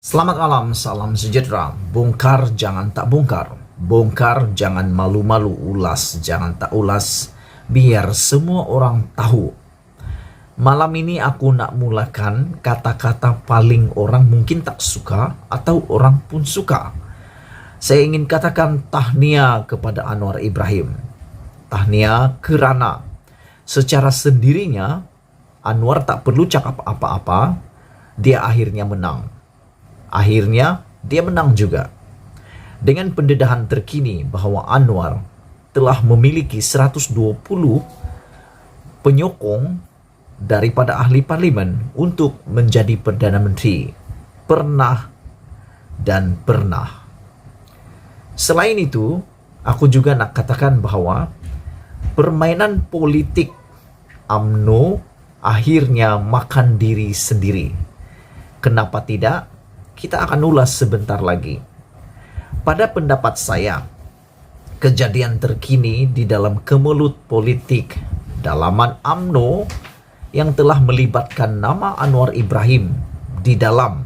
Selamat malam, salam sejahtera. Bongkar jangan tak bongkar. Bongkar jangan malu-malu, ulas jangan tak ulas. Biar semua orang tahu. Malam ini aku nak mulakan kata-kata paling orang mungkin tak suka atau orang pun suka. Saya ingin katakan tahniah kepada Anwar Ibrahim. Tahniah kerana secara sendirinya Anwar tak perlu cakap apa-apa, dia akhirnya menang. Akhirnya dia menang juga. Dengan pendedahan terkini bahwa Anwar telah memiliki 120 penyokong daripada ahli parlimen untuk menjadi Perdana Menteri. Pernah dan pernah. Selain itu, aku juga nak katakan bahwa permainan politik UMNO akhirnya makan diri sendiri. Kenapa tidak? Kita akan ulas sebentar lagi. Pada pendapat saya, kejadian terkini di dalam kemelut politik dalaman UMNO yang telah melibatkan nama Anwar Ibrahim di dalam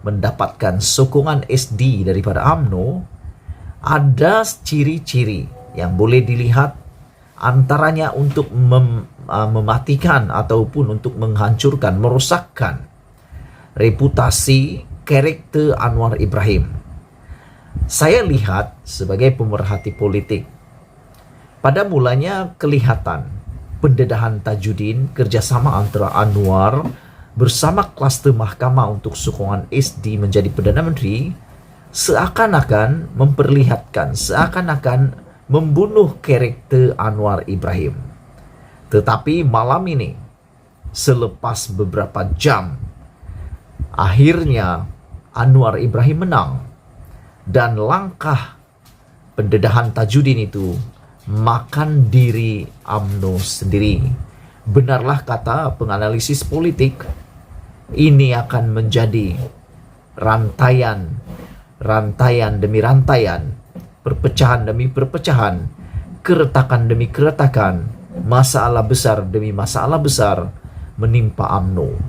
mendapatkan sokongan SD daripada UMNO, ada ciri-ciri yang boleh dilihat, antaranya untuk mematikan ataupun untuk menghancurkan, merosakkan reputasi karakter Anwar Ibrahim. Saya lihat sebagai pemerhati politik, pada mulanya kelihatan pendedahan Tajudin kerjasama antara Anwar bersama kluster mahkamah untuk sokongan SD menjadi Perdana Menteri seakan-akan memperlihatkan, seakan-akan membunuh karakter Anwar Ibrahim. Tetapi malam ini, selepas beberapa jam, akhirnya Anwar Ibrahim menang, dan langkah pendedahan Tajudin itu makan diri UMNO sendiri. Benarlah kata penganalisis politik, ini akan menjadi rantaian demi rantaian, perpecahan demi perpecahan, keretakan demi keretakan, masalah besar demi masalah besar menimpa UMNO.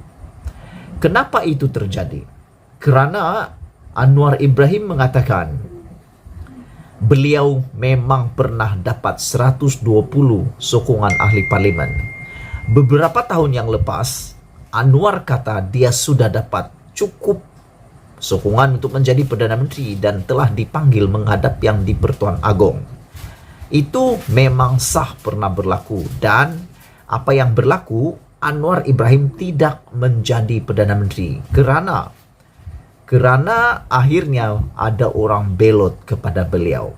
Kenapa itu terjadi? Kerana Anwar Ibrahim mengatakan beliau memang pernah dapat 120 sokongan ahli parlimen. Beberapa tahun yang lepas, Anwar kata dia sudah dapat cukup sokongan untuk menjadi Perdana Menteri dan telah dipanggil menghadap yang di Pertuan Agong. Itu memang sah pernah berlaku, dan apa yang berlaku, Anwar Ibrahim tidak menjadi Perdana Menteri kerana akhirnya ada orang belot kepada beliau.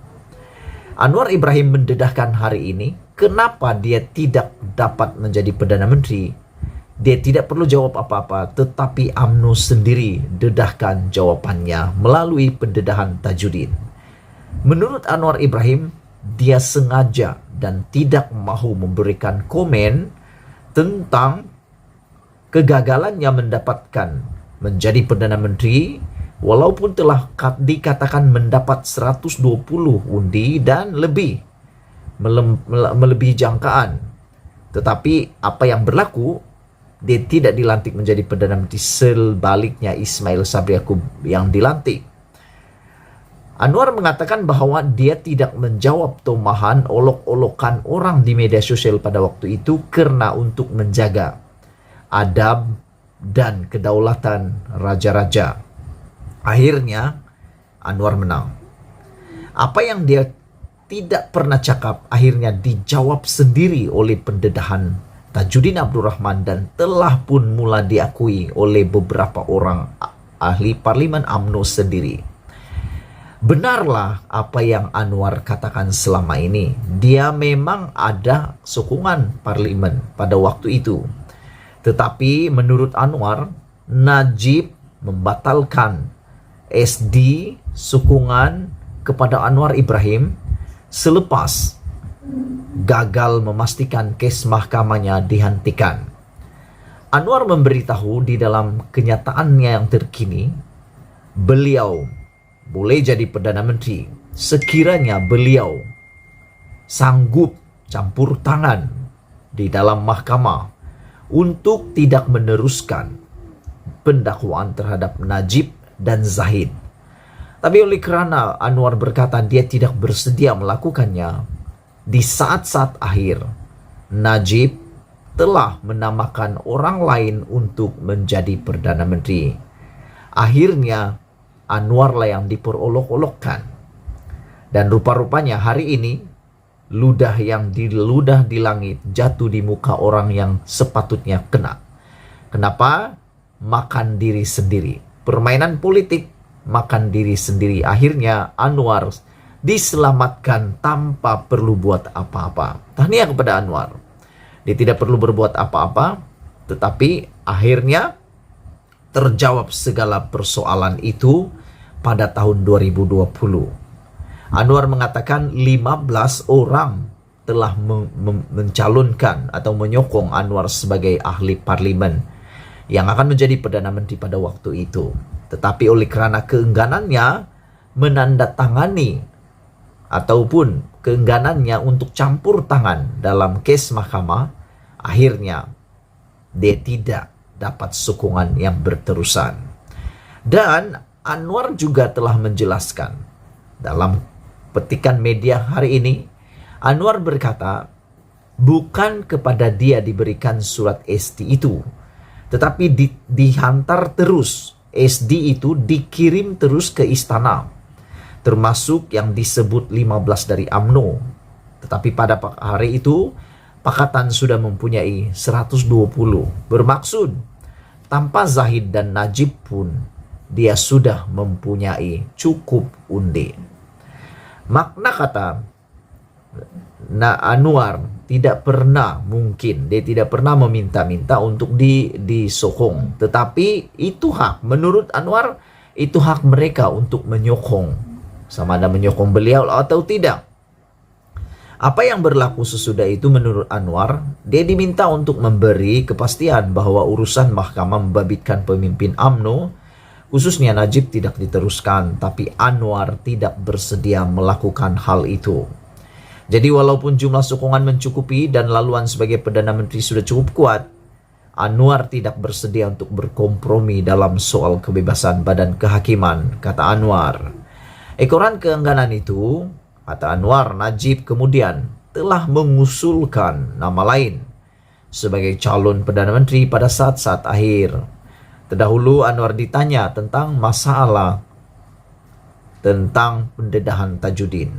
Anwar Ibrahim mendedahkan hari ini, kenapa dia tidak dapat menjadi Perdana Menteri? Dia tidak perlu jawab apa-apa, tetapi UMNO sendiri dedahkan jawapannya melalui pendedahan Tajudin. Menurut Anwar Ibrahim, dia sengaja dan tidak mahu memberikan komen tentang kegagalannya mendapatkan menjadi Perdana Menteri, walaupun telah dikatakan mendapat 120 undi dan lebih, melebihi jangkaan. Tetapi apa yang berlaku, dia tidak dilantik menjadi Perdana Menteri, sebaliknya Ismail Sabri Yaakob yang dilantik. Anwar mengatakan bahwa dia tidak menjawab tomahan olok-olokan orang di media sosial pada waktu itu karena untuk menjaga adab dan kedaulatan raja-raja. Akhirnya Anwar menang. Apa yang dia tidak pernah cakap akhirnya dijawab sendiri oleh pendedahan Tajudin Abdul Rahman dan telah pun mula diakui oleh beberapa orang ahli parlimen UMNO sendiri. Benarlah apa yang Anwar katakan selama ini. Dia memang ada sokongan parlimen pada waktu itu. Tetapi menurut Anwar, Najib membatalkan SD sokongan kepada Anwar Ibrahim selepas gagal memastikan kes mahkamahnya dihentikan. Anwar memberitahu di dalam kenyataannya yang terkini, beliau boleh jadi Perdana Menteri sekiranya beliau sanggup campur tangan di dalam mahkamah untuk tidak meneruskan pendakwaan terhadap Najib dan Zahid. Tapi oleh karena Anwar berkata dia tidak bersedia melakukannya, di saat-saat akhir, Najib telah menamakan orang lain untuk menjadi Perdana Menteri. Akhirnya, Anwarlah yang diperolok-olokkan. Dan rupa-rupanya hari ini, ludah yang diludah di langit jatuh di muka orang yang sepatutnya kena. Kenapa? Makan diri sendiri. Permainan politik, makan diri sendiri. Akhirnya Anwar diselamatkan tanpa perlu buat apa-apa. Tahniah kepada Anwar. Dia tidak perlu berbuat apa-apa, tetapi akhirnya terjawab segala persoalan itu pada tahun 2020. Anwar mengatakan 15 orang telah mencalonkan atau menyokong Anwar sebagai ahli parlimen yang akan menjadi Perdana Menteri pada waktu itu. Tetapi oleh karena keengganannya menandatangani ataupun keengganannya untuk campur tangan dalam kes mahkamah, akhirnya dia tidak dapat sokongan yang berterusan. Dan Anwar juga telah menjelaskan dalam petikan media hari ini, Anwar berkata, bukan kepada dia diberikan surat SD itu, tetapi dihantar terus. SD itu dikirim terus ke istana, termasuk yang disebut 15 dari UMNO. Tetapi pada hari itu, Pakatan sudah mempunyai 120. Bermaksud, tanpa Zahid dan Najib pun, dia sudah mempunyai cukup undi. Makna kata Anwar tidak pernah, mungkin dia tidak pernah meminta-minta untuk disokong, tetapi itu hak, menurut Anwar itu hak mereka untuk menyokong, sama ada menyokong beliau atau tidak. Apa yang berlaku sesudah itu menurut Anwar, dia diminta untuk memberi kepastian bahwa urusan mahkamah membabitkan pemimpin UMNO khususnya Najib tidak diteruskan, tapi Anwar tidak bersedia melakukan hal itu. Jadi walaupun jumlah sokongan mencukupi dan laluan sebagai Perdana Menteri sudah cukup kuat, Anwar tidak bersedia untuk berkompromi dalam soal kebebasan badan kehakiman, kata Anwar. Ekoran keengganan itu, kata Anwar, Najib kemudian telah mengusulkan nama lain sebagai calon Perdana Menteri pada saat-saat akhir. Terdahulu Anwar ditanya tentang masalah tentang pendedahan Tajudin.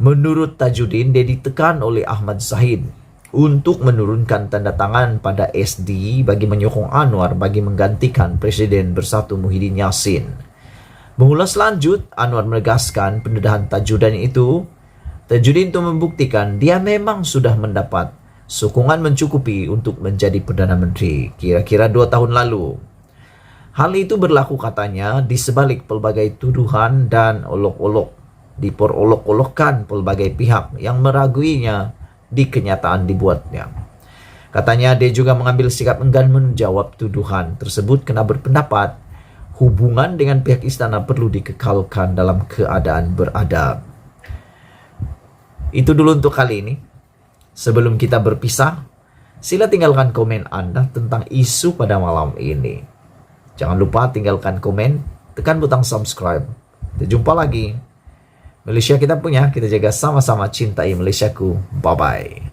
Menurut Tajudin, dia ditekan oleh Ahmad Zahid untuk menurunkan tanda tangan pada SD bagi menyokong Anwar bagi menggantikan Presiden Bersatu Muhyiddin Yassin. Mengulas lanjut, Anwar menegaskan pendedahan Tajudin itu membuktikan dia memang sudah mendapat sokongan mencukupi untuk menjadi Perdana Menteri kira-kira 2 tahun lalu. Hal itu berlaku katanya di sebalik pelbagai tuduhan dan olok-olok, diperolok-olokkan pelbagai pihak yang meraguinya di kenyataan dibuatnya. Katanya dia juga mengambil sikap enggan menjawab tuduhan tersebut karena berpendapat hubungan dengan pihak istana perlu dikekalkan dalam keadaan beradab. Itu dulu untuk kali ini. Sebelum kita berpisah, sila tinggalkan komen Anda tentang isu pada malam ini. Jangan lupa tinggalkan komen, tekan butang subscribe. Kita jumpa lagi. Malaysia kita punya, kita jaga sama-sama cintai Malaysiaku. Bye-bye.